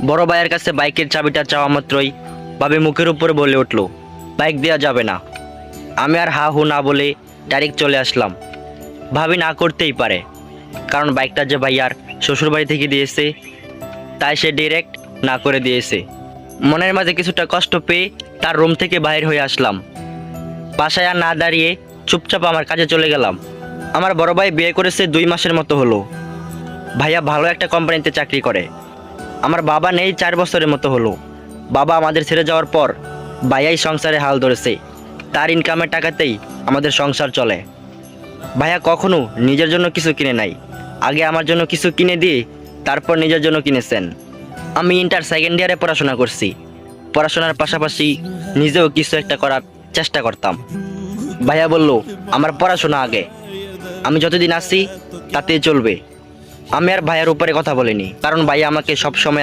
বড় ভাইয়ের কাছে বাইকের চাবিটা চাওয়া মাত্রই ভাবি মুখের উপরে বলে উঠল, বাইক দেওয়া যাবে না। আমি আর হা হু না বলে ডাইরেক্ট চলে আসলাম। ভাবি না করতেই পারে, কারণ বাইকটা যে ভাইয়ার শ্বশুরবাড়ি থেকে দিয়েছে, তাই সে ডিরেক্ট না করে দিয়েছে। মনের মাঝে কিছুটা কষ্ট পেয়ে তার রুম থেকে বাইর হয়ে আসলাম। বাসায় আর না দাঁড়িয়ে চুপচাপ আমার কাজে চলে গেলাম। আমার বড় ভাই বিয়ে করেছে 2 মাসের মতো হলো। ভাইয়া ভালো একটা কোম্পানিতে চাকরি করে। আমার বাবা নেই 4 বছরের মতো হলো। বাবা আমাদের ছেড়ে যাওয়ার পর ভাইয়াই সংসারে হাল ধরেছে। তার ইনকামের টাকাতেই আমাদের সংসার চলে। ভাইয়া কখনো নিজের জন্য কিছু কিনে নাই, আগে আমার জন্য কিছু কিনে দিয়ে তারপর নিজের জন্য কিনেছেন। আমি ইন্টার সেকেন্ড ইয়ারে পড়াশোনা করছি। পড়াশোনার পাশাপাশি নিজেও কিছু একটা করার চেষ্টা করতাম। ভাইয়া বলল, আমার পড়াশোনা আগে, আমি যতদিন আছি তাতেই চলবে। আমি আর ভাইয়ার উপরে কথা বলিনি, কারণ ভাইয়া আমাকে সবসময়